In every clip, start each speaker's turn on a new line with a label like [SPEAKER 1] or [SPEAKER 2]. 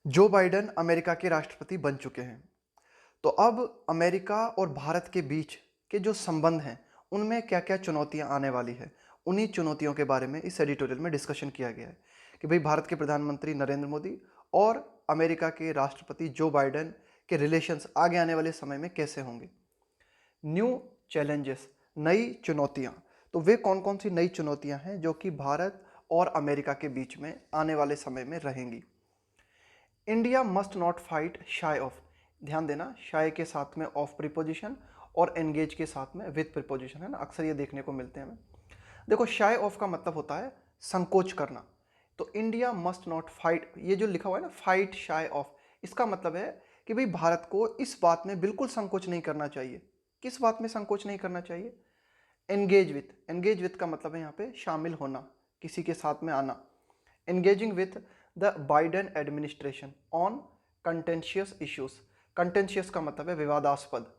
[SPEAKER 1] Joe Biden America के राष्ट्रपति बन चुके हैं। तो अब अमेरिका और भारत के बीच के जो संबंध हैं, उनमें क्या-क्या चुनौतियां आने वाली है, उन्हीं चुनौतियों के बारे में इस एडिटोरियल में डिस्कशन किया गया है कि भाई भारत के प्रधानमंत्री नरेंद्र मोदी और अमेरिका के राष्ट्रपति जो बाइडेन के रिलेशंस आगे आने वाले समय में कैसे होंगे। न्यू चैलेंजेस, नई चुनौतियां। तो वे कौन कौन सी नई चुनौतियां हैं जो कि भारत और अमेरिका के बीच में आने वाले समय में रहेंगी। India must not fight shy of. ध्यान देना, शाय के साथ में ऑफ प्रीपोजिशन और एंगेज के साथ में विद प्रीपोजिशन है ना, अक्सर ये देखने को मिलते हैं हमें। देखो, शाय ऑफ का मतलब होता है संकोच करना। तो इंडिया मस्ट नॉट फाइट, ये जो लिखा हुआ है ना फाइट शाय ऑफ, इसका मतलब है कि भाई भारत को इस बात में बिल्कुल संकोच नहीं करना चाहिए। किस बात में संकोच नहीं करना चाहिए? Engage with. एंगेज विथ का मतलब है यहाँ पे शामिल होना, किसी के साथ में आना। engaging with the Biden administration on contentious issues। contentious का मतलब है विवादास्पद।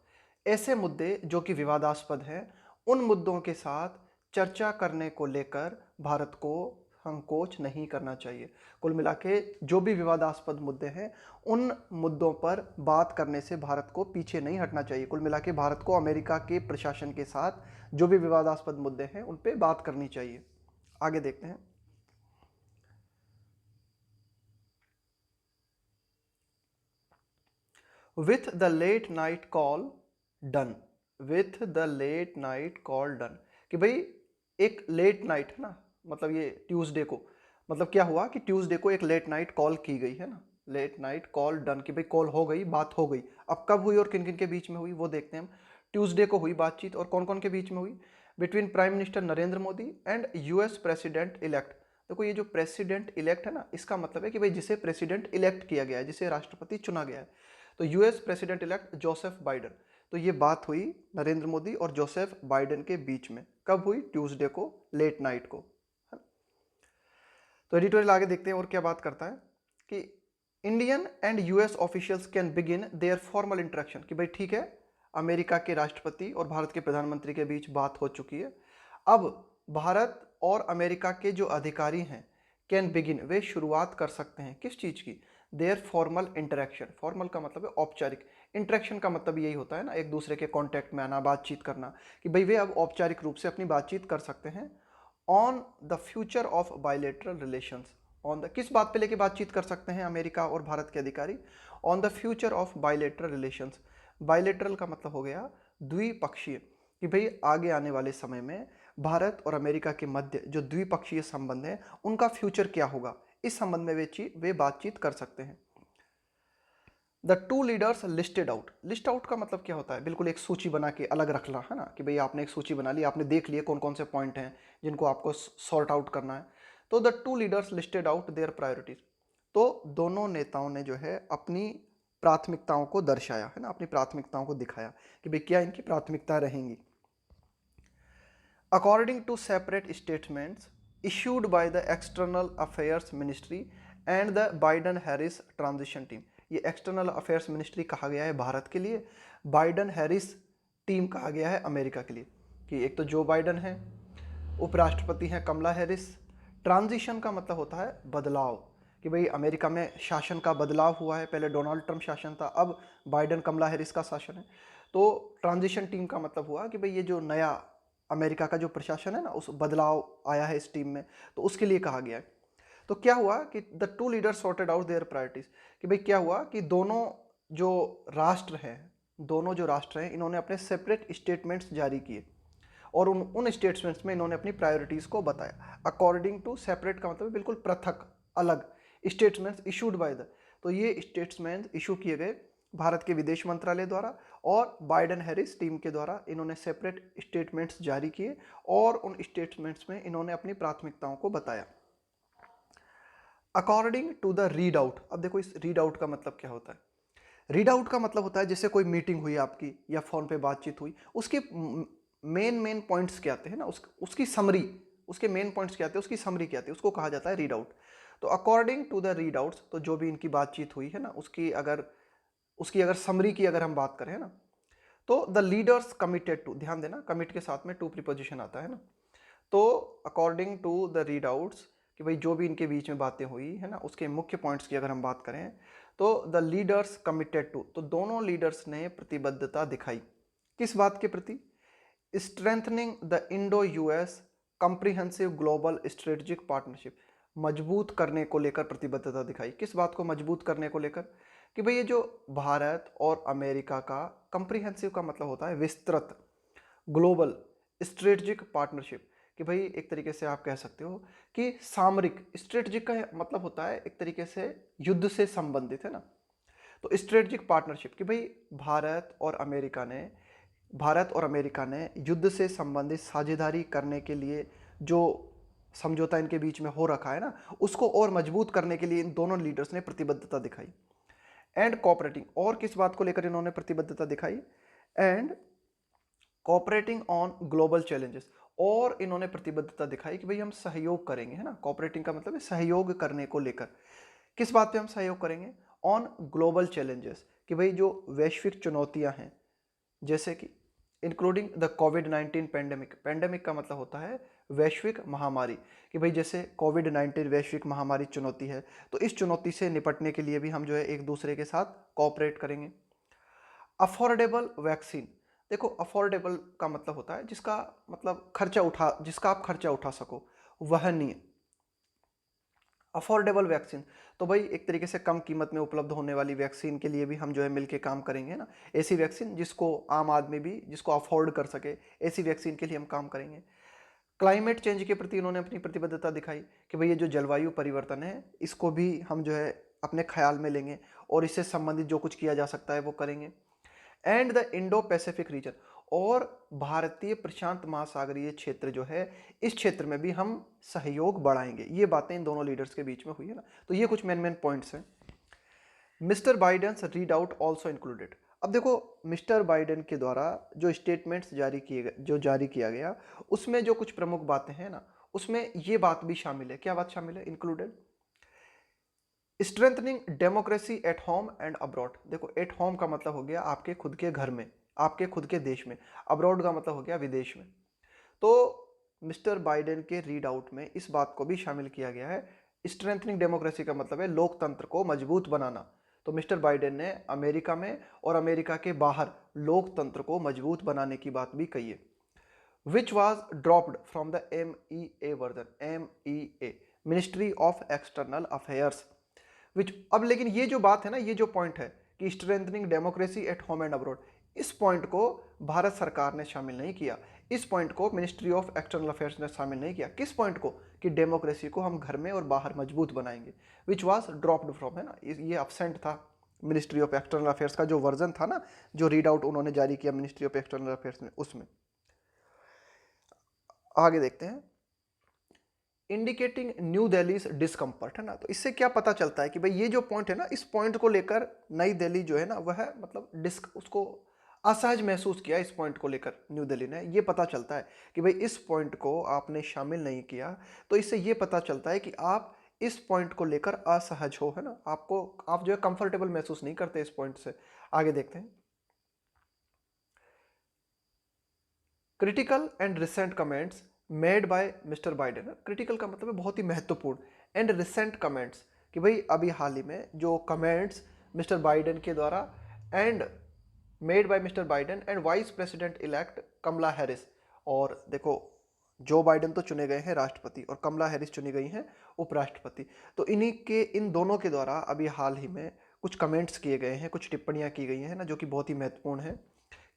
[SPEAKER 1] ऐसे मुद्दे जो कि विवादास्पद हैं, उन मुद्दों के साथ चर्चा करने को लेकर भारत को संकोच नहीं करना चाहिए। कुल मिला के जो भी विवादास्पद मुद्दे हैं, उन मुद्दों पर बात करने से भारत को पीछे नहीं हटना चाहिए। कुल मिला के भारत को अमेरिका के प्रशासन के साथ जो भी विवादास्पद मुद्दे हैं उन पर बात करनी चाहिए। आगे देखते हैं। With the late night call done. With the late night call done, कि भाई एक लेट नाइट है ना, मतलब ये ट्यूसडे को, मतलब क्या हुआ कि ट्यूसडे को एक लेट नाइट कॉल की गई है ना, लेट नाइट कॉल डन, कि भाई कॉल हो गई, बात हो गई। अब कब हुई और किन किन के बीच में हुई वो देखते हैं हम। ट्यूसडे को हुई बातचीत, और कौन कौन के बीच में हुई? Between prime minister Narendra Modi and US president elect. देखो, ये जो प्रेसिडेंट इलेक्ट है ना, इसका मतलब है कि भाई जिसे प्रेसिडेंट इलेक्ट किया गया है, जिसे राष्ट्रपति चुना गया है, तो US president elect Joseph Biden. तो ये बात हुई नरेंद्र मोदी और जोसेफ बाइडेन के बीच में। कब हुई? ट्यूसडे को लेट नाइट को। तो एडिटोरियल आगे देखते हैं और क्या बात करता है कि Indian and US officials can begin their formal interaction, कि भाई ठीक है, अमेरिका के राष्ट्रपति और भारत के प्रधानमंत्री के बीच बात हो चुकी है। अब भारत और अमेरिका के जो अधिकारी हैं, कैन बिगिन, वे शुरुआत कर सकते हैं किस चीज की? There formal interaction. फॉर्मल का मतलब है औपचारिक, इंटरेक्शन का मतलब यही होता है ना, एक दूसरे के कांटेक्ट में आना, बातचीत करना, कि भाई वे अब औपचारिक रूप से अपनी बातचीत कर सकते हैं। On the future of bilateral relations. On the, किस बात पे लेके बातचीत कर सकते हैं अमेरिका और भारत के अधिकारी? On the future of bilateral relations. Bilateral का मतलब हो गया द्विपक्षीय, कि भाई आगे आने वाले समय में भारत और अमेरिका के मध्य जो द्विपक्षीय संबंध है, उनका फ्यूचर क्या होगा, इस संबंध में वे बातचीत कर सकते हैं। The two leaders listed out. List out का मतलब क्या होता है? बिल्कुल एक सूची बना के अलग रखना, है ना, कि भाई आपने एक सूची बना ली, आपने देख लिए कौन कौन से पॉइंट हैं जिनको आपको सॉर्ट आउट करना है। तो the two leaders listed out there priorities. तो दोनों नेताओं ने जो है अपनी प्राथमिकताओं को दर्शाया, है ना, अपनी प्राथमिकताओं को दिखाया कि भाई क्या इनकी प्राथमिकता रहेंगी। According to separate statements issued by the external affairs ministry and the Biden Harris transition team. ये एक्सटर्नल अफेयर्स मिनिस्ट्री कहा गया है भारत के लिए, बाइडन हैरिस टीम कहा गया है अमेरिका के लिए। कि एक तो जो बाइडन है, उपराष्ट्रपति हैं कमला हैरिस। ट्रांजिशन का मतलब होता है बदलाव, कि भाई अमेरिका में शासन का बदलाव हुआ है, पहले डोनाल्ड ट्रंप शासन था, अब बाइडन कमला हैरिस का शासन है। तो ट्रांजिशन टीम का मतलब हुआ कि भाई ये जो नया अमेरिका का जो प्रशासन है ना, उस बदलाव आया है इस टीम में, तो उसके लिए कहा गया है। तो क्या हुआ कि the two leaders sorted out there priorities, कि भाई क्या हुआ कि दोनों जो राष्ट्र हैं इन्होंने अपने सेपरेट स्टेटमेंट्स जारी किए, और उन स्टेटमेंट्स में इन्होंने अपनी प्रायोरिटीज को बताया। अकॉर्डिंग टू, सेपरेट का मतलब बिल्कुल पृथक, अलग। स्टेटमेंट्स इशूड बाय द, तो ये स्टेटमेंट्स इशू किए गए भारत के विदेश मंत्रालय द्वारा और बाइडन हैरिस टीम के द्वारा। इन्होंने सेपरेट स्टेटमेंट्स जारी किए और उन स्टेटमेंट्स में इन्होंने अपनी प्राथमिकताओं को बताया। According to the read out. अब देखो, इस रीड आउट का मतलब क्या होता है? रीड आउट का मतलब होता है जैसे कोई मीटिंग हुई आपकी या फोन पे बातचीत हुई, उसके मेन पॉइंट्स क्या आते हैं ना, उसकी समरी, उसके मेन पॉइंट्स क्या आते हैं, उसकी समरी क्या आती है, उसको कहा जाता है रीड आउट। तो according to the read outs, तो जो भी इनकी बातचीत हुई है ना, उसकी अगर समरी की अगर हम बात करें ना, तो द लीडर्स कमिटेड टू, ध्यान देना कमिट के साथ में टू प्रीपोजिशन आता है ना, तो according to the read outs, कि भाई जो भी इनके बीच में बातें हुई है ना, उसके मुख्य पॉइंट्स की अगर हम बात करें तो द लीडर्स कमिटेड टू, तो दोनों लीडर्स ने प्रतिबद्धता दिखाई किस बात के प्रति? Strengthening the Indo US comprehensive global strategic partnership, मजबूत करने को लेकर प्रतिबद्धता दिखाई। किस बात को मजबूत करने को लेकर? कि भाई ये जो भारत और अमेरिका का, कॉम्प्रिहेंसिव का मतलब होता है विस्तृत, ग्लोबल स्ट्रेटेजिक पार्टनरशिप, कि भाई एक तरीके से आप कह सकते हो कि सामरिक, स्ट्रेटेजिक का मतलब होता है एक तरीके से युद्ध से संबंधित, है ना। तो स्ट्रेटेजिक पार्टनरशिप कि भाई भारत और अमेरिका ने युद्ध से संबंधित साझेदारी करने के लिए जो समझौता इनके बीच में हो रखा है ना, उसको और मजबूत करने के लिए इन दोनों लीडर्स ने प्रतिबद्धता दिखाई। एंड कोऑपरेटिंग, और किस बात को लेकर इन्होंने प्रतिबद्धता दिखाई? And cooperating on global challenges, और इन्होंने प्रतिबद्धता दिखाई कि भाई हम सहयोग करेंगे, है ना। कोऑपरेटिंग का मतलब है सहयोग करने को लेकर। किस बात पे हम सहयोग करेंगे? ऑन ग्लोबल चैलेंजेस, कि भाई जो वैश्विक चुनौतियां हैं, जैसे कि including the covid pandemic, pandemic का मतलब होता है वैश्विक महामारी, कि भाई जैसे कोविड-19 वैश्विक महामारी चुनौती है, तो इस चुनौती से निपटने के लिए भी हम जो है एक दूसरे के साथ कोऑपरेट करेंगे। अफोर्डेबल वैक्सीन, देखो अफोर्डेबल का मतलब होता है जिसका मतलब जिसका आप खर्चा उठा सको, वहनीय। अफोर्डेबल वैक्सीन, तो भाई एक तरीके से कम कीमत में उपलब्ध होने वाली वैक्सीन के लिए भी हम जो है मिलके काम करेंगे ना। ऐसी वैक्सीन जिसको आम आदमी भी जिसको अफोर्ड कर सके, ऐसी वैक्सीन के लिए हम काम करेंगे। क्लाइमेट चेंज के प्रति उन्होंने अपनी प्रतिबद्धता दिखाई कि भाई ये जो जलवायु परिवर्तन है, इसको भी हम जो है अपने ख्याल में लेंगे और इससे संबंधित जो कुछ किया जा सकता है वो करेंगे। And the Indo Pacific region, और भारतीय प्रशांत महासागरीय क्षेत्र जो है, इस क्षेत्र में भी हम सहयोग बढ़ाएंगे। ये बातें इन दोनों लीडर्स के बीच में हुई है ना। तो ये कुछ मेन पॉइंट्स हैं। Mister Biden's read out also included, अब देखो मिस्टर बाइडेन के द्वारा जो स्टेटमेंट्स जारी किया गया, उसमें जो कुछ प्रमुख बातें हैं ना, उसमें ये बात भी शामिल है। क्या बात शामिल है? Included strengthening democracy at home and abroad, देखो एट होम का मतलब हो गया आपके खुद के घर में, आपके खुद के देश में, अब्रॉड का मतलब हो गया विदेश में। तो मिस्टर बाइडेन के रीड आउट में इस बात को भी शामिल किया गया है। स्ट्रेंथनिंग डेमोक्रेसी का मतलब है लोकतंत्र को मजबूत बनाना। तो मिस्टर बाइडेन ने अमेरिका में और अमेरिका के बाहर लोकतंत्र को मजबूत बनाने की बात भी कही है। Which was dropped from the MEA version, MEA ministry of external affairs, which, अब लेकिन ये जो बात है ना, ये जो पॉइंट है कि strengthening democracy at home and abroad, इस पॉइंट को भारत सरकार ने शामिल नहीं किया। इस पॉइंट को मिनिस्ट्री ऑफ एक्सटर्नल अफेयर्स ने शामिल नहीं किया। किस पॉइंट को? कि डेमोक्रेसी को हम घर में और बाहर मजबूत बनाएंगे। विच वाज ड्रॉप्ड फ्रॉम, है ना, ये absent था मिनिस्ट्री ऑफ एक्सटर्नल अफेयर्स का जो वर्जन था ना, जो रीड आउट उन्होंने जारी किया मिनिस्ट्री ऑफ एक्सटर्नल अफेयर्स में, उसमें। आगे देखते हैं। इंडिकेटिंग न्यू दिल्ली डिस्कम्फर्ट, है ना। तो इससे क्या पता चलता है कि भाई ये जो पॉइंट है ना, इस पॉइंट को लेकर नई दिल्ली जो है ना, वह मतलब उसको असहज महसूस किया। इस पॉइंट को लेकर न्यू दिल्ली ने, ये पता चलता है कि भाई इस पॉइंट को आपने शामिल नहीं किया, तो इससे ये पता चलता है कि आप इस पॉइंट को लेकर असहज हो, है ना, आप जो है कंफर्टेबल महसूस नहीं करते इस पॉइंट से। आगे देखते हैं। Critical and recent comments made by mister Biden, critical का मतलब है बहुत ही महत्वपूर्ण, एंड रिसेंट कमेंट्स, कि भाई अभी हाल ही में जो कमेंट्स मिस्टर बाइडेन के द्वारा and made by mister Biden and vice president elect Kamala Harris, और देखो जो बाइडेन तो चुने गए हैं राष्ट्रपति और कमला हैरिस चुनी गई हैं उपराष्ट्रपति, तो इन दोनों के द्वारा अभी हाल ही में कुछ कमेंट्स किए गए हैं, कुछ टिप्पणियां की गई हैं ना, जो कि बहुत ही महत्वपूर्ण है।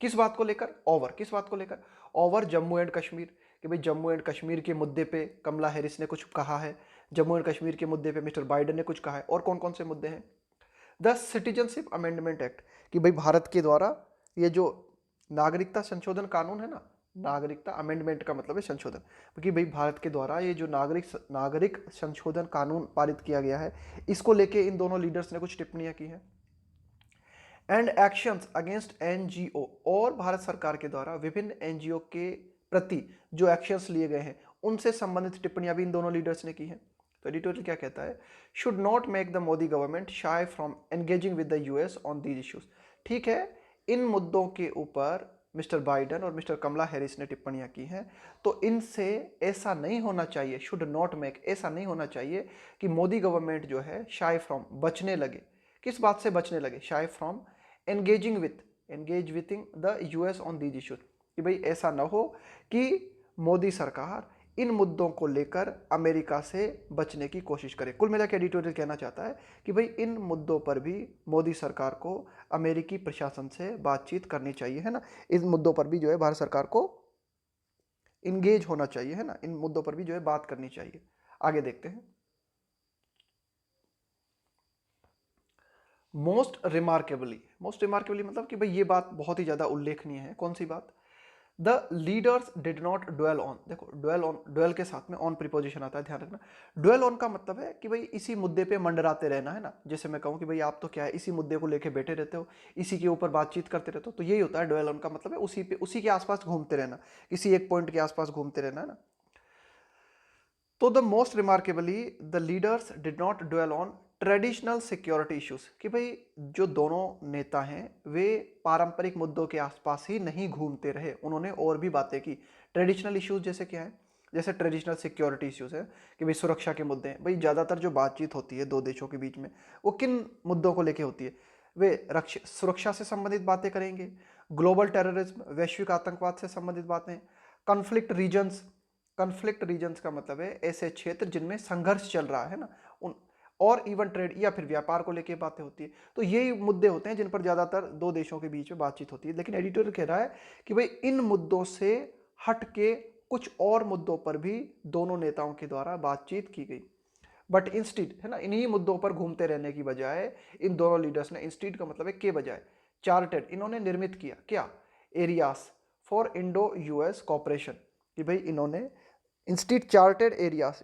[SPEAKER 1] किस बात को लेकर? किस बात को लेकर? ओवर जम्मू एंड कश्मीर, कि भाई जम्मू एंड कश्मीर के मुद्दे पे कमला हैरिस ने कुछ कहा है, जम्मू एंड कश्मीर के मुद्दे पे मिस्टर बाइडेन ने कुछ कहा है। और कौन कौन से मुद्दे हैं? द सिटीजनशिप अमेंडमेंट एक्ट, कि भाई भारत के द्वारा ये जो नागरिकता संशोधन कानून है ना, नागरिकता अमेंडमेंट का मतलब है संशोधन, क्योंकि भाई भारत के द्वारा ये जो नागरिक संशोधन कानून पारित किया गया है, इसको लेके इन दोनों लीडर्स ने कुछ टिप्पणियां की हैं। एंड एक्शंस अगेंस्ट NGO, और भारत सरकार के द्वारा विभिन्न NGO के प्रति जो एक्शंस लिए गए हैं, उनसे संबंधित टिप्पणियां भी इन दोनों लीडर्स ने की हैं। तो एडिटोरियल क्या कहता है? Should not make the Modi government shy from engaging with the US on these issues, ठीक है, इन मुद्दों के ऊपर मिस्टर बाइडन और मिस्टर कमला हैरिस ने टिप्पणियां की हैं, तो इनसे ऐसा नहीं होना चाहिए, शुड नॉट मेक, ऐसा नहीं होना चाहिए कि मोदी गवर्नमेंट जो है शाय फ्रॉम, बचने लगे। किस बात से बचने लगे? शाय फ्रॉम एंगेज विथिंग the US on these issues, कि भाई ऐसा ना हो कि मोदी सरकार इन मुद्दों को लेकर अमेरिका से बचने की कोशिश करे। कुल मिला के एडिटोरियल कहना चाहता है कि भाई इन मुद्दों पर भी मोदी सरकार को अमेरिकी प्रशासन से बातचीत करनी चाहिए, है ना। इन मुद्दों पर भी जो है भारत सरकार को इंगेज होना चाहिए, है ना, इन मुद्दों पर भी जो है बात करनी चाहिए। आगे देखते हैं। मोस्ट रिमार्केबली मतलब कि भाई ये बात बहुत ही ज्यादा उल्लेखनीय है। कौन सी बात? The leaders did not dwell on. देखो ड्वेल के साथ में ऑन प्रीपोजिशन आता है, ध्यान रखना। ड्वेल ऑन का मतलब है कि भाई इसी मुद्दे पे मंडराते रहना, है ना। जैसे मैं कहूं कि भाई आप तो क्या है, इसी मुद्दे को लेके बैठे रहते हो, इसी के ऊपर बातचीत करते रहते हो, तो यही होता है ड्वेल ऑन का मतलब है उसी के आसपास घूमते रहना, किसी एक पॉइंट के आसपास घूमते रहना, है ना। तो the most remarkably the leaders did not dwell on traditional security issues, कि भाई जो दोनों नेता हैं वे पारंपरिक मुद्दों के आसपास ही नहीं घूमते रहे, उन्होंने और भी बातें की। ट्रेडिशनल इश्यूज जैसे क्या है? जैसे ट्रेडिशनल सिक्योरिटी इश्यूज है कि भाई सुरक्षा के मुद्दे हैं। भाई ज़्यादातर जो बातचीत होती है दो देशों के बीच में, वो किन मुद्दों को लेके होती है? वे सुरक्षा से संबंधित बातें करेंगे, ग्लोबल टेररिज्म, वैश्विक आतंकवाद से संबंधित बातें, कन्फ्लिक्ट रीजन्स का मतलब है ऐसे क्षेत्र जिनमें संघर्ष चल रहा है ना, उन, और इवन ट्रेड या फिर व्यापार को लेकर बातें होती है। तो यही मुद्दे होते हैं जिन पर ज्यादातर दो देशों के बीच में बातचीत होती है। लेकिन एडिटोरियल कह रहा है कि भाई इन मुद्दों से हट के कुछ और मुद्दों पर भी दोनों नेताओं के द्वारा बातचीत की गई। बट इंस्टीड, है ना, इन्हीं मुद्दों पर घूमते रहने की बजाय इन दोनों लीडर्स ने, इंस्टीड का मतलब है के बजाय, चार्टेड, इन्होंने निर्मित किया क्या? Areas for Indo US cooperation, कि भाई इन्होंने इंस्टीट चार्टेड एरियाज,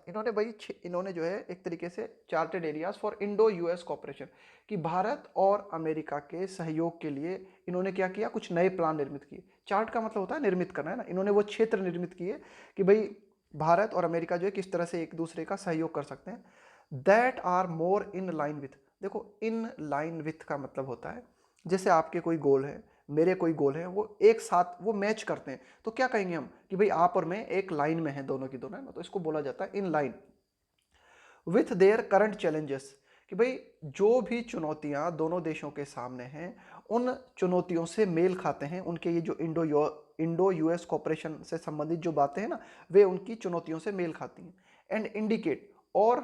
[SPEAKER 1] इन्होंने जो है एक तरीके से charted areas for Indo US cooperation, कि भारत और अमेरिका के सहयोग के लिए इन्होंने क्या किया? कुछ नए प्लान निर्मित किए। चार्ट का मतलब होता है निर्मित करना, है ना। इन्होंने वो क्षेत्र निर्मित किए कि भाई भारत और अमेरिका जो है किस तरह से एक दूसरे का सहयोग कर सकते हैं। That are more in line with, देखो इन लाइन विथ का मतलब होता है जैसे आपके कोई गोल है, मेरे कोई गोल है, वो एक साथ वो मैच करते हैं, तो क्या कहेंगे हम कि भाई आप और मैं एक लाइन में हैं, दोनों की दोनों, है ना। तो इसको बोला जाता है इन line with their current challenges, कि भाई जो भी चुनौतियां दोनों देशों के सामने हैं उन चुनौतियों से मेल खाते हैं। उनके ये जो इंडो यूएस कॉपरेशन से संबंधित जो बातें हैं ना, वे उनकी चुनौतियों से मेल खाती हैं। एंड इंडिकेट, और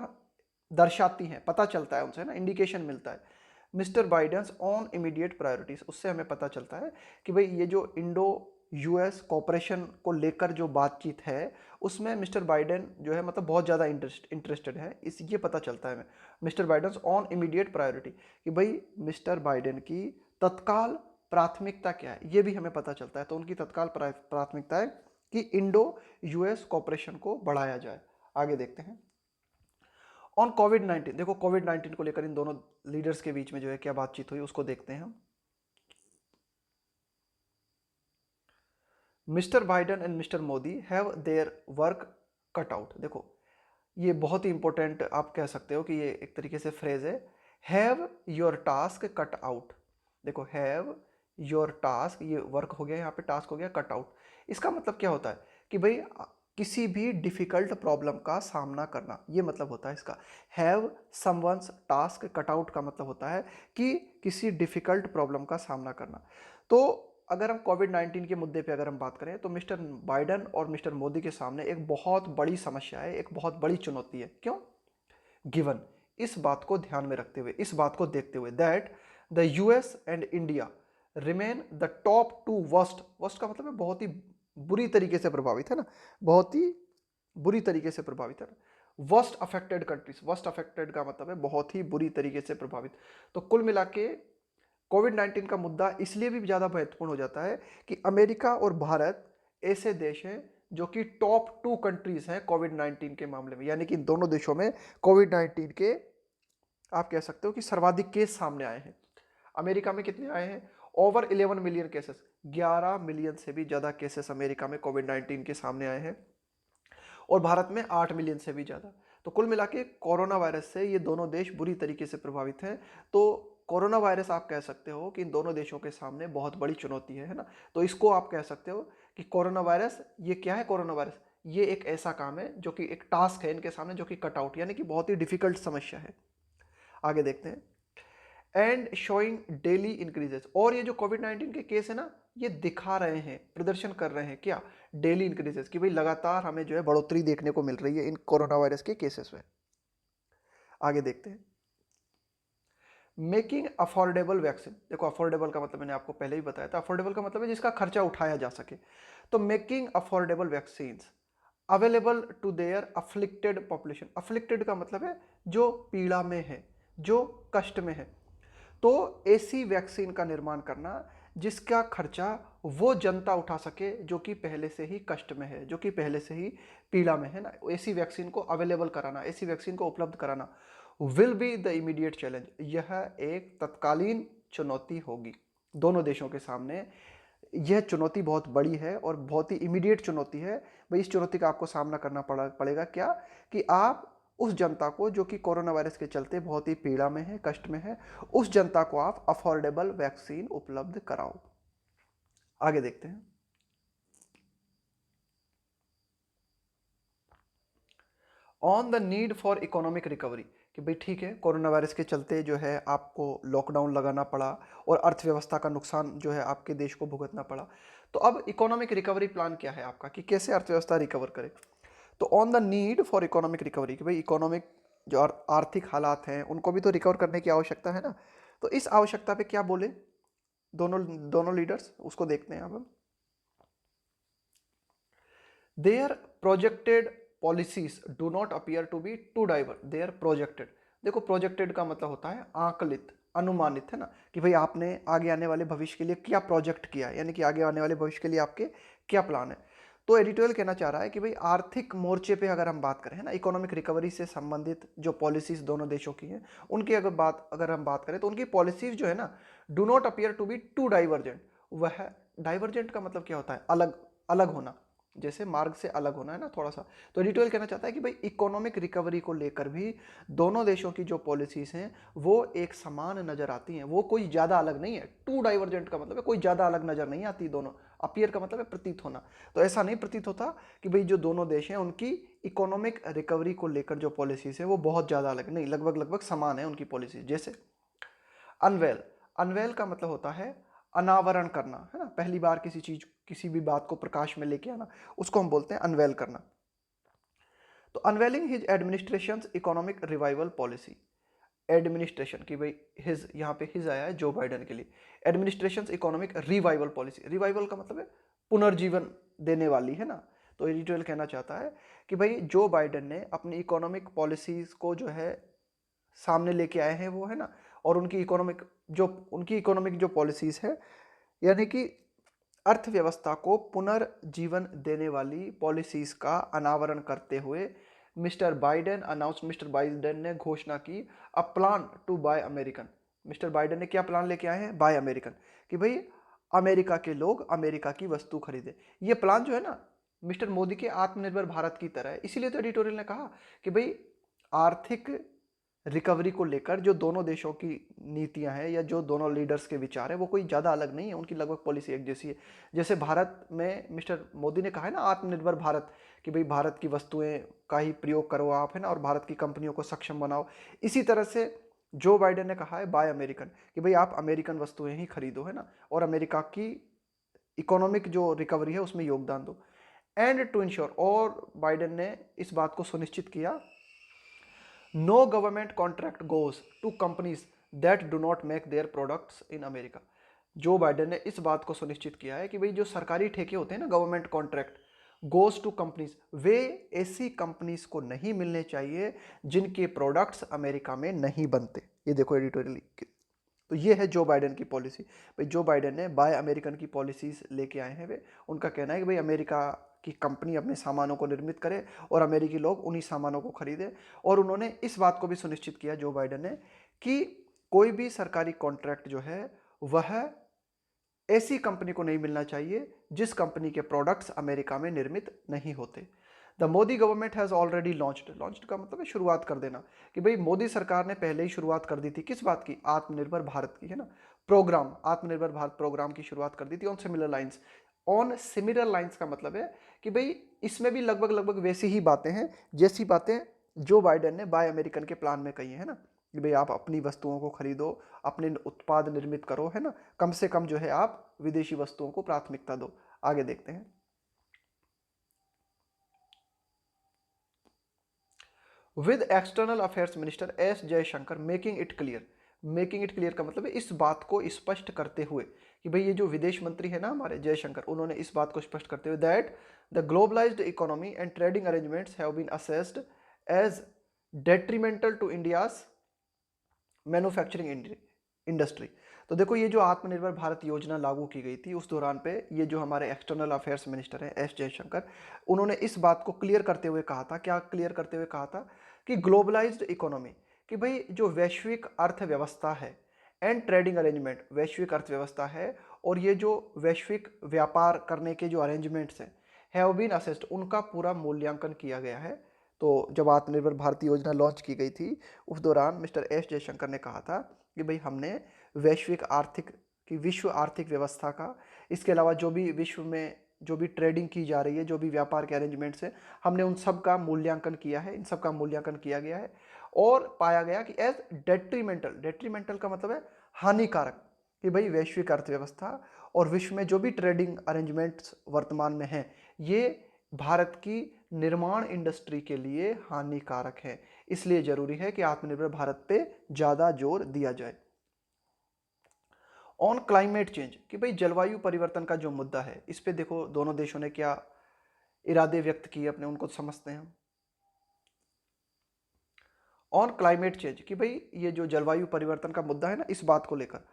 [SPEAKER 1] दर्शाती हैं, पता चलता है उनसे, ना, इंडिकेशन मिलता है mister Biden's on immediate priorities. उससे हमें पता चलता है कि भाई ये जो इंडो यूएस कॉपरेशन को लेकर जो बातचीत है उसमें मिस्टर बाइडेन जो है मतलब बहुत ज़्यादा इंटरेस्टेड है, इस ये पता चलता है हमें। Mister Biden on immediate priority, कि भाई मिस्टर बाइडेन की तत्काल प्राथमिकता क्या है, ये भी हमें पता चलता है। तो उनकी तत्काल प्राथमिकता है कि इंडो यूएस कॉपरेशन को बढ़ाया जाए। आगे देखते हैं। ऑन कोविड-19, देखो कोविड-19 को लेकर इन दोनों लीडर्स के बीच में जो है क्या बातचीत हुई उसको देखते हैं हम। Mister Biden and mister Modi have their work cut out. देखो ये बहुत ही इंपॉर्टेंट आप कह सकते हो कि ये एक तरीके से फ्रेज है, have your task cut out. देखो हैव योर टास्क, ये वर्क हो गया, यहाँ पे टास्क हो गया कट आउट। इसका मतलब क्या होता है कि भाई किसी भी डिफिकल्ट प्रॉब्लम का सामना करना, ये मतलब होता है इसका। Have someone's task cut out का मतलब होता है कि किसी डिफिकल्ट प्रॉब्लम का सामना करना। तो अगर हम कोविड-19 के मुद्दे पे अगर हम बात करें तो मिस्टर बाइडन और मिस्टर मोदी के सामने एक बहुत बड़ी समस्या है, एक बहुत बड़ी चुनौती है। क्यों? गिवन, इस बात को ध्यान में रखते हुए, इस बात को देखते हुए, that the US and India remain the top two worst, worst का मतलब है बहुत ही बुरी तरीके से प्रभावित, है ना, बहुत ही बुरी तरीके से प्रभावित है। Worst affected countries, worst affected का मतलब है बहुत ही बुरी तरीके से प्रभावित। तो कुल मिला के कोविड-19 का मुद्दा इसलिए भी ज़्यादा महत्वपूर्ण हो जाता है कि अमेरिका और भारत ऐसे देश हैं जो कि टॉप 2 कंट्रीज हैं कोविड-19 के मामले में, यानी कि दोनों देशों में कोविड-19 के आप कह सकते हो कि सर्वाधिक केस सामने आए हैं। अमेरिका में कितने आए हैं? ओवर 11 मिलियन केसेस, 11 मिलियन से भी ज़्यादा केसेस अमेरिका में कोविड-19 के सामने आए हैं, और भारत में 8 मिलियन से भी ज़्यादा। तो कुल मिला के कोरोना वायरस से ये दोनों देश बुरी तरीके से प्रभावित हैं। तो कोरोना वायरस आप कह सकते हो कि इन दोनों देशों के सामने बहुत बड़ी चुनौती है ना। तो इसको आप कह सकते हो कि कोरोना वायरस, ये क्या है कोरोना वायरस, ये एक ऐसा काम है जो कि एक टास्क है इनके सामने, जो कि कट आउट यानी कि बहुत ही डिफिकल्ट समस्या है। आगे देखते हैं। एंड शोइंग डेली इंक्रीजेस, और ये जो कोविड-19 के केस है ना, ये दिखा रहे हैं, प्रदर्शन कर रहे हैं क्या, डेली इंक्रीजेस, कि भाई लगातार हमें जो है बढ़ोतरी देखने को मिल रही है इन कोरोना वायरस के केसेस में। आगे देखते हैं। मेकिंग अफोर्डेबल वैक्सीन, देखो अफोर्डेबल का मतलब मैंने आपको पहले ही बताया था, अफोर्डेबल का मतलब है जिसका खर्चा उठाया जा सके। तो making affordable vaccine available to their afflicted population, afflicted का मतलब है जो पीड़ा में है, जो कष्ट में है। तो ऐसी वैक्सीन का निर्माण करना जिसका खर्चा वो जनता उठा सके जो कि पहले से ही कष्ट में है, जो कि पहले से ही पीड़ा में है ना, ऐसी वैक्सीन को अवेलेबल कराना, ऐसी वैक्सीन को उपलब्ध कराना will be the immediate challenge, यह एक तत्कालीन चुनौती होगी दोनों देशों के सामने। यह चुनौती बहुत बड़ी है और बहुत ही इमीडिएट चुनौती है। भाई इस चुनौती का आपको सामना करना पड़ेगा क्या, कि आप उस जनता को जो कि कोरोना वायरस के चलते बहुत ही पीड़ा में है, कष्ट में है, उस जनता को आप अफोर्डेबल वैक्सीन उपलब्ध कराओ। आगे देखते हैं। On the need for economic recovery, कि भाई ठीक है कोरोना वायरस के चलते जो है आपको लॉकडाउन लगाना पड़ा और अर्थव्यवस्था का नुकसान जो है आपके देश को भुगतना पड़ा। तो अब इकोनॉमिक रिकवरी प्लान क्या है आपका, कि कैसे अर्थव्यवस्था रिकवर करे। तो on the need for economic recovery, कि भाई इकोनॉमिक जो आर्थिक हालात हैं उनको भी तो रिकवर करने की आवश्यकता है ना। तो इस आवश्यकता पे क्या बोले दोनों दोनों लीडर्स, उसको देखते हैं अब हम। Their projected policies do not appear to be too divert, their projected, देखो प्रोजेक्टेड का मतलब होता है आकलित, अनुमानित, है ना, कि भाई आपने आगे आने वाले भविष्य के लिए क्या प्रोजेक्ट किया है, यानी कि आगे आने वाले भविष्य के लिए आपके क्या प्लान है। तो एडिटोरियल कहना चाह रहा है कि भाई आर्थिक मोर्चे पे अगर हम बात करें, है ना, इकोनॉमिक रिकवरी से संबंधित जो पॉलिसीज दोनों देशों की हैं उनकी अगर हम बात करें तो उनकी पॉलिसीज जो है ना, do not appear to be too divergent, वह डाइवर्जेंट का मतलब क्या होता है, अलग अलग होना, जैसे मार्ग से अलग होना, है ना, थोड़ा सा। तो एडिटोरियल कहना चाहता है कि भाई इकोनॉमिक रिकवरी को लेकर भी दोनों देशों की जो पॉलिसीज हैं वो एक समान नजर आती हैं, वो कोई ज़्यादा अलग नहीं है। टू डाइवर्जेंट का मतलब है कोई ज़्यादा अलग नजर नहीं आती दोनों। अपीयर का मतलब है प्रतीत होना। तो ऐसा नहीं प्रतीत होता कि भाई जो दोनों देश हैं उनकी इकोनॉमिक रिकवरी को लेकर जो पॉलिसीज है वो बहुत ज़्यादा अलग नहीं, लगभग लगभग समान है उनकी पॉलिसीज। जैसे अनवेल, अनवेल का मतलब होता है अनावरण करना, है ना, पहली बार किसी चीज किसी भी बात को प्रकाश में लेके आना, उसको हम बोलते हैं अनवेल करना। तो unveiling his administration economic revival policy, administration की भाई हिज, यहाँ पे हिज आया है जो बाइडेन के लिए, administration economic revival policy, revival का मतलब है पुनर्जीवन देने वाली, है ना। तो एडिटोरियल कहना चाहता है कि भाई जो बाइडेन ने अपनी इकोनॉमिक पॉलिसीज को जो है सामने लेके आए हैं वो, है ना, और उनकी इकोनॉमिक जो पॉलिसीज है यानी कि अर्थव्यवस्था को पुनर्जीवन देने वाली पॉलिसीज का अनावरण करते हुए मिस्टर बाइडेन ने घोषणा की a plan to buy American. Mister Biden ने क्या प्लान लेके आए हैं, बाय अमेरिकन, कि भाई अमेरिका के लोग अमेरिका की वस्तु खरीदे। ये प्लान जो है ना मिस्टर मोदी के आत्मनिर्भर भारत की तरह है। इसीलिए तो एडिटोरियल ने कहा कि भाई आर्थिक रिकवरी को लेकर जो दोनों देशों की नीतियां हैं या जो दोनों लीडर्स के विचार है वो कोई ज़्यादा अलग नहीं है, उनकी लगभग पॉलिसी एक जैसी है। जैसे भारत में मिस्टर मोदी ने कहा है ना आत्मनिर्भर भारत, कि भाई भारत की वस्तुएं का ही प्रयोग करो आप, है ना, और भारत की कंपनियों को सक्षम बनाओ। इसी तरह से जो बाइडेन ने कहा है बाय अमेरिकन, कि भाई आप अमेरिकन वस्तुएं ही खरीदो, है ना, और अमेरिका की इकोनॉमिक जो रिकवरी है उसमें योगदान दो। एंड टू इंश्योर, और बाइडेन ने इस बात को सुनिश्चित किया, no government contract goes to companies that do not make their products in America. Joe Biden ने इस बात को सुनिश्चित किया है कि भाई जो सरकारी ठेके होते हैं ना, government contract goes to companies, वे ऐसी कंपनीज को नहीं मिलने चाहिए जिनके प्रोडक्ट्स अमेरिका में नहीं बनते। ये देखो एडिटोरियल, तो ये है जो बाइडेन की पॉलिसी। भाई जो बाइडेन ने बाय अमेरिकन की पॉलिसीज लेके आए हैं वे, उनका कहना है कि भाई अमेरिका की कंपनी अपने सामानों को निर्मित करे और अमेरिकी लोग उन्हीं सामानों को खरीदें। और उन्होंने इस बात को भी सुनिश्चित किया जो बाइडेन ने कि कोई भी सरकारी कॉन्ट्रैक्ट जो है वह ऐसी कंपनी को नहीं मिलना चाहिए जिस कंपनी के प्रोडक्ट्स अमेरिका में निर्मित नहीं होते। The Modi government has already launched का मतलब है शुरुआत कर देना, कि भाई मोदी सरकार ने पहले ही शुरुआत कर दी थी किस बात की, आत्मनिर्भर भारत की, है ना, प्रोग्राम, आत्मनिर्भर भारत प्रोग्राम की शुरुआत कर दी थी on similar lines. On similar lines का मतलब है कि भाई इसमें भी लगभग लगभग वैसी ही बातें हैं जैसी बातें जो बाइडेन ने बाय अमेरिकन के प्लान में कही है ना, कि भाई आप अपनी वस्तुओं को खरीदो, अपने उत्पाद निर्मित करो, है ना, कम से कम जो है आप विदेशी वस्तुओं को प्राथमिकता दो। आगे देखते हैं। With external affairs minister S Jaishankar making it clear, making it clear का मतलब है इस बात को स्पष्ट करते हुए कि भाई ये जो विदेश मंत्री है ना हमारे जयशंकर, उन्होंने इस बात को स्पष्ट करते हुए that the globalised economy and trading arrangements have been assessed as detrimental to India's manufacturing industry. तो देखो ये जो आत्मनिर्भर भारत योजना लागू की गई थी उस दौरान पे ये जो हमारे एक्सटर्नल अफेयर्स मिनिस्टर हैं एस जयशंकर, उन्होंने इस बात को क्लियर करते हुए कहा था, क्या क्लियर करते हुए कहा था, कि ग्लोबलाइज्ड इकोनॉमी, कि भाई जो वैश्विक अर्थव्यवस्था है, एंड ट्रेडिंग अरेंजमेंट, वैश्विक अर्थव्यवस्था है, और ये जो वैश्विक व्यापार करने के जो अरेंजमेंट्स हैं, हैव बीन असेस्ड, उनका पूरा मूल्यांकन किया गया है। तो जब आत्मनिर्भर भारत योजना लॉन्च की गई थी उस दौरान मिस्टर एस जयशंकर ने कहा था कि भाई हमने वैश्विक आर्थिक की विश्व आर्थिक व्यवस्था का, इसके अलावा जो भी विश्व में जो भी ट्रेडिंग की जा रही है, जो भी व्यापार के अरेंजमेंट्स हैं, हमने उन सब का मूल्यांकन किया है, इन सब का मूल्यांकन किया गया है, और पाया गया कि एज डेट्रीमेंटल, डेट्रीमेंटल का मतलब है हानिकारक, कि भाई वैश्विक अर्थव्यवस्था और विश्व में जो भी ट्रेडिंग अरेंजमेंट्स वर्तमान में हैं, ये भारत की निर्माण इंडस्ट्री के लिए हानिकारक है, इसलिए जरूरी है कि आत्मनिर्भर भारत पे ज़्यादा जोर दिया जाए। ऑन क्लाइमेट चेंज, कि भाई जलवायु परिवर्तन का जो मुद्दा है, इस पे देखो दोनों देशों ने क्या इरादे व्यक्त किए अपने, उनको समझते हैं हम। ऑन क्लाइमेट चेंज, कि भाई ये जो जलवायु परिवर्तन का मुद्दा है ना, इस बात को लेकर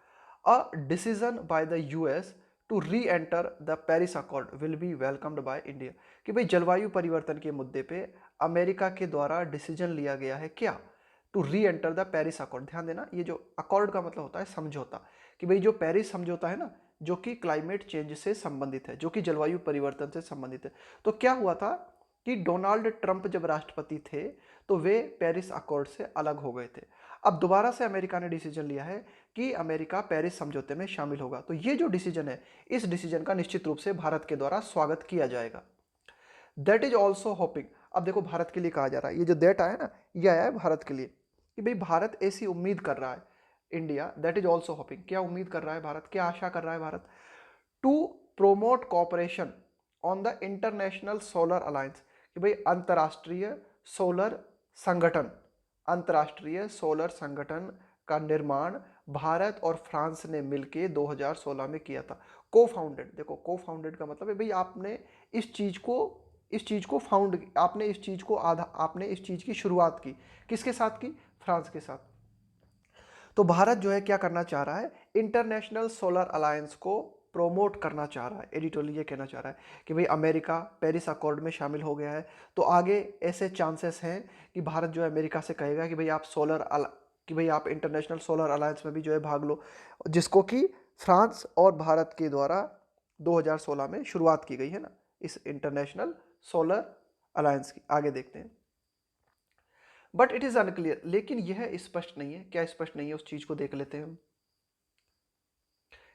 [SPEAKER 1] a decision by the US to re enter the Paris accord will be welcomed by India, कि भाई जलवायु परिवर्तन के मुद्दे पे अमेरिका के द्वारा डिसीजन लिया गया है क्या, to re enter the Paris accord. ध्यान देना, ये जो अकॉर्ड का मतलब होता है समझौता, कि भाई जो पेरिस समझौता है ना, जो कि क्लाइमेट चेंज से संबंधित है, जो कि जलवायु परिवर्तन से संबंधित है। तो क्या हुआ था कि डोनाल्ड ट्रंप जब राष्ट्रपति थे तो वे पेरिस अकॉर्ड से अलग हो गए थे। अब दोबारा से अमेरिका ने डिसीजन लिया है कि अमेरिका पेरिस समझौते में शामिल होगा। तो ये जो डिसीजन है, इस डिसीजन का निश्चित रूप से भारत के द्वारा स्वागत किया जाएगा। दैट इज ऑल्सो होपिंग, अब देखो भारत के लिए कहा जा रहा है, ये जो दैट आया ना, ये आया है भारत के लिए, कि भाई भारत ऐसी उम्मीद कर रहा है, India that is also hopping, क्या उम्मीद कर रहा है भारत, क्या आशा कर रहा है Bharat, to promote cooperation on the international solar alliance, कि भाई अंतर्राष्ट्रीय सोलर संगठन, अंतर्राष्ट्रीय सोलर संगठन का निर्माण भारत और फ्रांस ने मिलकर 2016 में किया था। को फाउंडेड, देखो को फाउंडेड का मतलब है भाई आपने इस चीज को फाउंड, आपने इस चीज को आधा, आपने इस चीज की शुरुआत की, किसके साथ की, फ्रांस के साथ। तो भारत जो है क्या करना चाह रहा है, इंटरनेशनल सोलर अलायंस को प्रोमोट करना चाह रहा है। एडिटोरियल ये कहना चाह रहा है कि भाई अमेरिका पेरिस अकॉर्ड में शामिल हो गया है, तो आगे ऐसे चांसेस हैं कि भारत जो है अमेरिका से कहेगा कि भाई आप कि भाई आप इंटरनेशनल सोलर अलायंस में भी जो है भाग लो, जिसको कि फ्रांस और भारत के द्वारा 2016 में शुरुआत की गई है ना, इस इंटरनेशनल सोलर अलायंस की। आगे देखते हैं। बट इट इज अनक्लियर, लेकिन यह स्पष्ट नहीं है, क्या स्पष्ट नहीं है उस चीज को देख लेते हैं हम,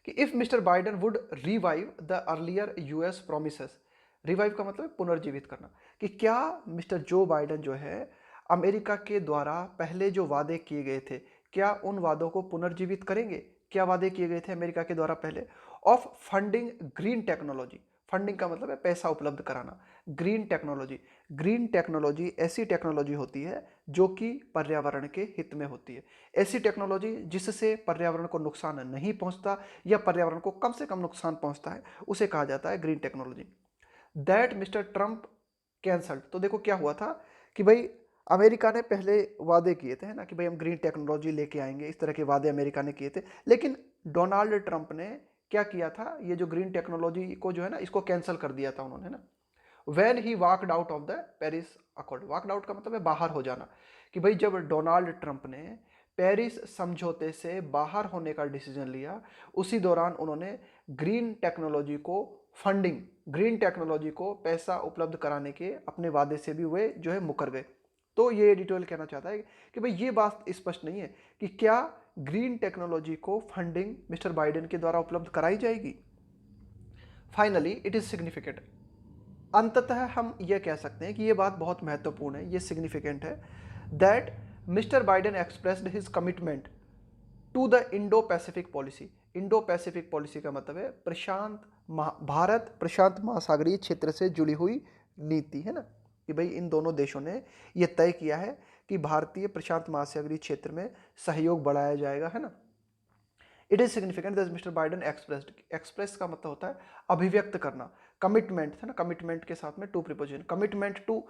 [SPEAKER 1] कि if mister Biden would revive the earlier US promises, revive का मतलब पुनर्जीवित करना, कि क्या मिस्टर जो बाइडेन जो है अमेरिका के द्वारा पहले जो वादे किए गए थे, क्या उन वादों को पुनर्जीवित करेंगे। क्या वादे किए गए थे अमेरिका के द्वारा पहले, of funding green technology, funding का मतलब है पैसा उपलब्ध कराना, ग्रीन टेक्नोलॉजी, ग्रीन टेक्नोलॉजी ऐसी टेक्नोलॉजी होती है जो कि पर्यावरण के हित में होती है, ऐसी टेक्नोलॉजी जिससे पर्यावरण को नुकसान नहीं पहुंचता या पर्यावरण को कम से कम नुकसान पहुंचता है, उसे कहा जाता है green technology. That mister Trump cancelled, तो देखो क्या हुआ था कि भाई अमेरिका ने पहले वादे किए थे ना, कि भाई हम ग्रीन टेक्नोलॉजी लेके आएंगे, इस तरह के वादे अमेरिका ने किए थे, लेकिन डोनाल्ड ट्रंप ने क्या किया था, ये जो ग्रीन टेक्नोलॉजी को जो है ना, इसको कैंसिल कर दिया था उन्होंने ना, when he walked out of the Paris accord. Walked out का मतलब है बाहर हो जाना, कि भाई जब डोनाल्ड ट्रंप ने पेरिस समझौते से बाहर होने का डिसीजन लिया, उसी दौरान उन्होंने ग्रीन टेक्नोलॉजी को फंडिंग ग्रीन टेक्नोलॉजी को पैसा उपलब्ध कराने के अपने वादे से भी वे जो है मुकर गए। तो ये एडिटोरियल कहना चाहता है कि भाई ये बात स्पष्ट नहीं है कि क्या ग्रीन टेक्नोलॉजी को फंडिंग मिस्टर बाइडेन के द्वारा उपलब्ध कराई जाएगी। फाइनली इट इज सिग्निफिकेंट, अंततः हम यह कह सकते हैं कि यह बात बहुत महत्वपूर्ण है, ये सिग्निफिकेंट है, that mister Biden expressed his commitment to the Indo Pacific policy. Indo Pacific policy का मतलब है भारत प्रशांत महासागरीय क्षेत्र से जुड़ी हुई नीति, है ना, कि भाई इन दोनों देशों ने यह तय किया है कि भारतीय प्रशांत महासागरीय क्षेत्र में सहयोग बढ़ाया जाएगा, है ना। It is significant that mister Biden expressed, express का मतलब होता है अभिव्यक्त करना, कमिटमेंट है ना, कमिटमेंट के साथ में to preposition, commitment to,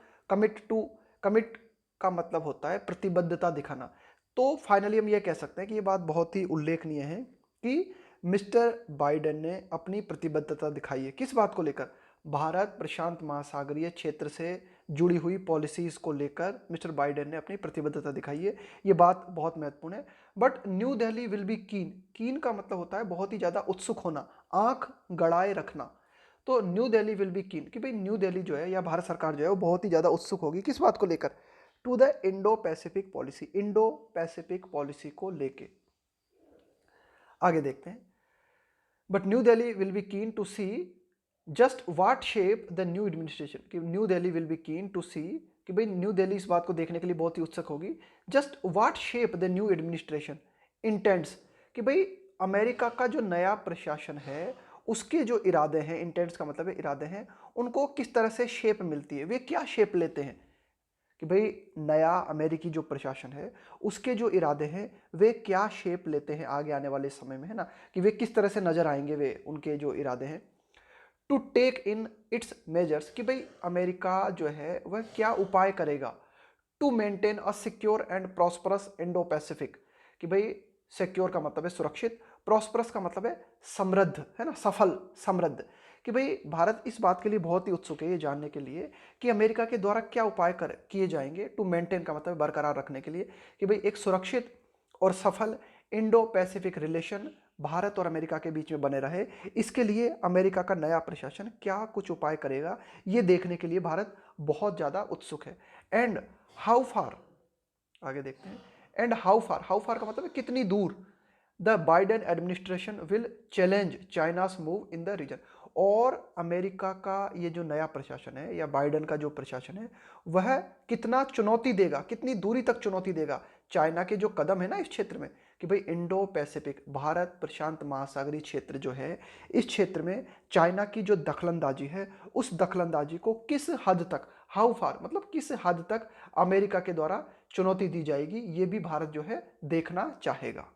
[SPEAKER 1] commit का मतलब होता है प्रतिबद्धता दिखाना। तो फाइनली हम ये कह सकते हैं कि ये बात बहुत ही उल्लेखनीय है कि मिस्टर बाइडेन ने अपनी प्रतिबद्धता दिखाई है। किस बात को लेकर? भारत प्रशांत महासागरीय क्षेत्र से जुड़ी हुई पॉलिसीज को लेकर मिस्टर बाइडेन ने अपनी प्रतिबद्धता दिखाई है। ये बात बहुत महत्वपूर्ण है। But New Delhi will be कीन, कीन का मतलब होता है बहुत ही ज़्यादा उत्सुक होना, आंख गड़ाए रखना। तो न्यू दिल्ली विल बी कीन कि भाई न्यू दिल्ली जो है या भारत सरकार जो है वो बहुत ही ज़्यादा उत्सुक होगी। किस बात को लेकर? To the Indo Pacific policy, Indo Pacific policy को लेके। आगे देखते हैं। But New Delhi will be keen to see just what shape the new administration, कि New Delhi will be keen to see कि भाई न्यू दिल्ली इस बात को देखने के लिए बहुत ही उत्सुक होगी, just what shape the new administration intends, कि भाई अमेरिका का जो नया प्रशासन है उसके जो इरादे हैं, इंटेंट्स का मतलब है इरादे हैं, उनको किस तरह से शेप मिलती है, वे क्या शेप लेते हैं, कि भाई नया अमेरिकी जो प्रशासन है उसके जो इरादे हैं वे क्या शेप लेते हैं आगे आने वाले समय में, है ना, कि वे किस तरह से नजर आएंगे, वे उनके जो इरादे हैं। To take in its measures, कि भाई अमेरिका जो है वह क्या उपाय करेगा, to maintain a secure and prosperous Indo Pacific, कि भाई सिक्योर का मतलब है सुरक्षित, प्रॉस्परस का मतलब है समृद्ध, है ना, सफल, समृद्ध, कि भाई भारत इस बात के लिए बहुत ही उत्सुक है ये जानने के लिए कि अमेरिका के द्वारा क्या उपाय किए जाएंगे, टू मेंटेन का मतलब बरकरार रखने के लिए, कि भाई एक सुरक्षित और सफल इंडो पैसिफिक रिलेशन भारत और अमेरिका के बीच में बने रहे। इसके लिए अमेरिका का नया प्रशासन क्या कुछ उपाय करेगा ये देखने के लिए भारत बहुत ज़्यादा उत्सुक है। एंड हाउ फार, आगे देखते हैं, and how far, how far का मतलब है कितनी दूर, the Biden administration will challenge China's move in the region, और अमेरिका का ये जो नया प्रशासन है या बाइडेन का जो प्रशासन है वह कितना चुनौती देगा, कितनी दूरी तक चुनौती देगा चाइना के जो कदम है ना इस क्षेत्र में, कि भाई इंडो पैसिफिक भारत प्रशांत महासागरीय क्षेत्र जो है इस क्षेत्र में चाइना की जो दखलंदाजी है उस दखलंदाजी को किस हद तक, हाउ फार मतलब किस हद तक अमेरिका के द्वारा चुनौती दी जाएगी, ये भी भारत जो है देखना चाहेगा।